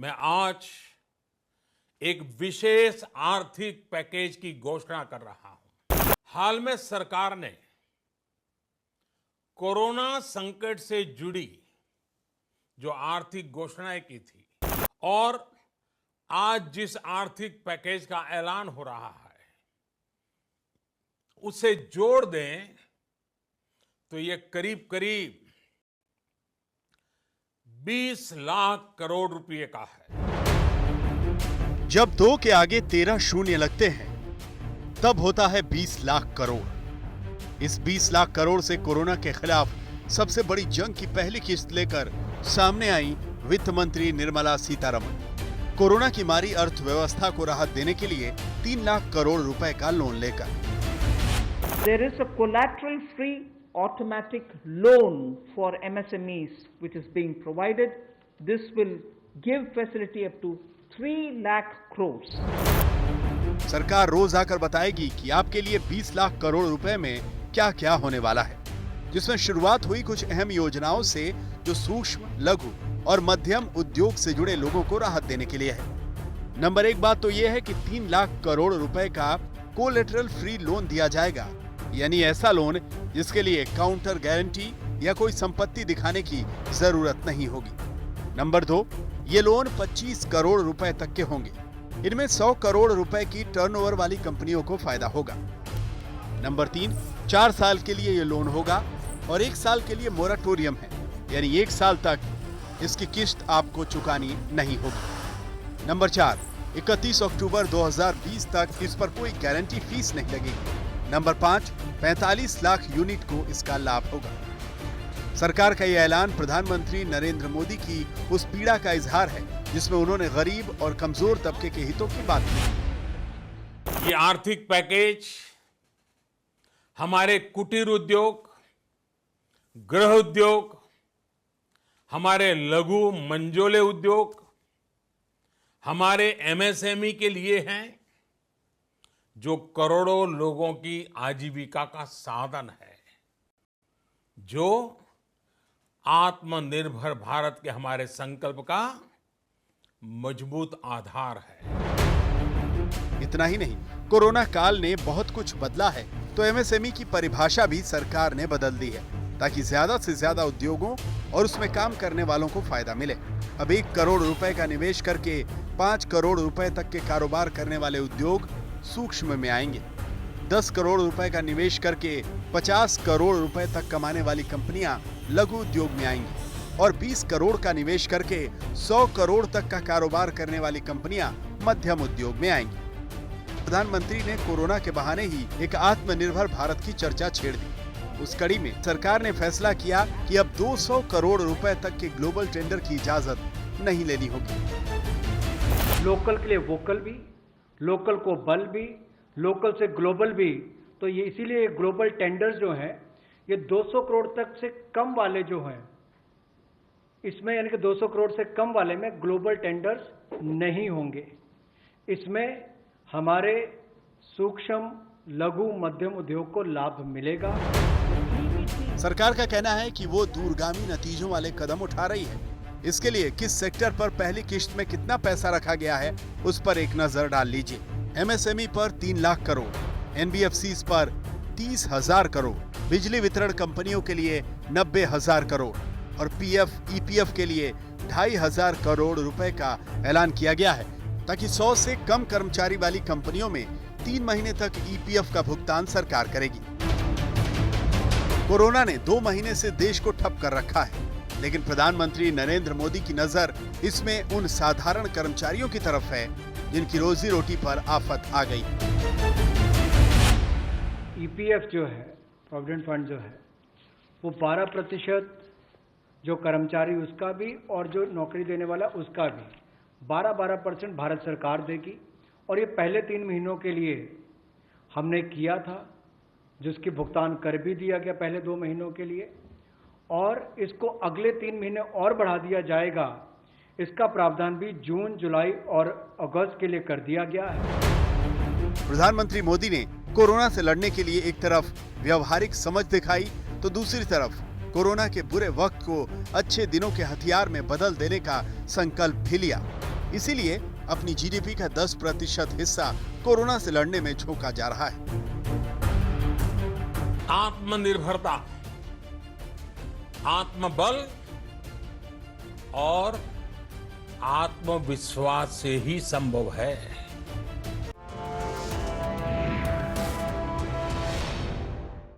मैं आज एक विशेष आर्थिक पैकेज की घोषणा कर रहा हूं। हाल में सरकार ने कोरोना संकट से जुड़ी जो आर्थिक घोषणाएं की थी और आज जिस आर्थिक पैकेज का ऐलान हो रहा है उसे जोड़ दें तो ये करीब करीब 20 लाख करोड़ रुपए का है। जब 2 के आगे 13 शून्य लगते हैं तब होता है 20 लाख करोड़। इस 20 लाख करोड़ से कोरोना के खिलाफ सबसे बड़ी जंग की पहली किस्त लेकर सामने आई वित्त मंत्री निर्मला सीतारमण। कोरोना की मारी अर्थव्यवस्था को राहत देने के लिए 3 लाख करोड़ रुपए का लोन लेकर There is a collateral-free automatic loan for MSMEs which is being provided. This will give facility up to 3 lakh crores. सरकार रोज आकर बताएगी कि आपके लिए 20 लाख करोड़ रुपए में क्या क्या होने वाला है, जिसमें शुरुआत हुई कुछ अहम योजनाओं से जो सूक्ष्म, लघु और मध्यम उद्योग से जुड़े लोगों को राहत देने के लिए है। नंबर 1 बात तो यह है कि 3 लाख करोड़ रुपए का कोलेटरल फ्री लोन दिया जाएगा, यानी ऐसा लोन जिसके लिए काउंटर गारंटी या कोई संपत्ति दिखाने की जरूरत नहीं होगी। नंबर 2, ये लोन 25 करोड़ रुपए तक के होंगे। इनमें 100 करोड़ रुपए की टर्नओवर वाली कंपनियों को फायदा होगा। नंबर 3, 4 साल के लिए ये लोन होगा और 1 साल के लिए मोराटोरियम है, यानी 1 साल तक इसकी किस्त आपको चुकानी नहीं होगी। नंबर 4, 31 अक्टूबर 2020 तक इस पर कोई गारंटी फीस नहीं लगेगी। नंबर 5, 45 लाख यूनिट को इसका लाभ होगा। सरकार का यह ऐलान प्रधानमंत्री नरेंद्र मोदी की उस पीड़ा का इजहार है जिसमें उन्होंने गरीब और कमजोर तबके के हितों की बात की। ये आर्थिक पैकेज हमारे कुटीर उद्योग, गृह उद्योग, हमारे लघु मंझोले उद्योग, हमारे एमएसएमई के लिए हैं, जो करोड़ों लोगों की आजीविका का साधन है, जो आत्मनिर्भर भारत के हमारे संकल्प का मजबूत आधार है। इतना ही नहीं, कोरोना काल ने बहुत कुछ बदला है, तो एमएसएमई की परिभाषा भी सरकार ने बदल दी है ताकि ज्यादा से ज्यादा उद्योगों और उसमें काम करने वालों को फायदा मिले। अब 1 करोड़ रुपए का निवेश करके 5 करोड़ रुपए तक के कारोबार करने वाले उद्योग सूक्ष्म में आएंगे। 10 करोड़ रुपए का निवेश करके 50 करोड़ रुपए तक कमाने वाली कंपनियां लघु उद्योग में आएंगी और 20 करोड़ का निवेश करके 100 करोड़ तक का कारोबार करने वाली कंपनियां मध्यम उद्योग में आएंगी। प्रधानमंत्री ने कोरोना के बहाने ही एक आत्मनिर्भर भारत की चर्चा छेड़ दी। उस कड़ी में सरकार ने फैसला किया कि अब 200 करोड़ रुपए तक के ग्लोबल टेंडर की इजाजत नहीं लेनी होगी। लोकल के लिए वोकल भी, लोकल को बल भी, लोकल से ग्लोबल भी। तो ये इसीलिए ग्लोबल टेंडर्स जो हैं ये 200 करोड़ तक से कम वाले जो हैं इसमें, यानी कि 200 करोड़ से कम वाले में ग्लोबल टेंडर्स नहीं होंगे। इसमें हमारे सूक्ष्म, लघु, मध्यम उद्योग को लाभ मिलेगा। सरकार का कहना है कि वो दूरगामी नतीजों वाले कदम उठा रही है। इसके लिए किस सेक्टर पर पहली किश्त में कितना पैसा रखा गया है उस पर एक नजर डाल लीजिए। एमएसएमई पर 3 लाख करोड़, एनबीएफसीज पर 30,000 करोड़, बिजली वितरण कंपनियों के लिए 90,000 करोड़ और पीएफ, ईपीएफ के लिए 2,500 करोड़ रुपए का ऐलान किया गया है ताकि 100 से कम कर्मचारी वाली कंपनियों में 3 महीने तक ईपीएफ का भुगतान सरकार करेगी। कोरोना ने 2 महीने से देश को ठप कर रखा है, लेकिन प्रधानमंत्री नरेंद्र मोदी की नजर इसमें उन साधारण कर्मचारियों की तरफ है जिनकी रोजी रोटी पर आफत आ गई। ईपीएफ जो है, प्रोविडेंट फंड जो है, वो 12% जो कर्मचारी उसका भी और जो नौकरी देने वाला उसका भी 12% भारत सरकार देगी। और ये पहले 3 महीनों के लिए हमने किया था, जिसकी भुगतान कर भी दिया गया पहले 2 महीनों के लिए, और इसको अगले 3 महीने और बढ़ा दिया जाएगा। इसका प्रावधान भी जून, जुलाई और अगस्त के लिए कर दिया गया है। प्रधानमंत्री मोदी ने कोरोना से लड़ने के लिए एक तरफ व्यवहारिक समझ दिखाई तो दूसरी तरफ कोरोना के बुरे वक्त को अच्छे दिनों के हथियार में बदल देने का संकल्प भी लिया। इसीलिए अपनी जीडीपी का 10% हिस्सा कोरोना से लड़ने में झोंका जा रहा है। आत्मनिर्भरता, आत्मबल और आत्मविश्वास से ही संभव है।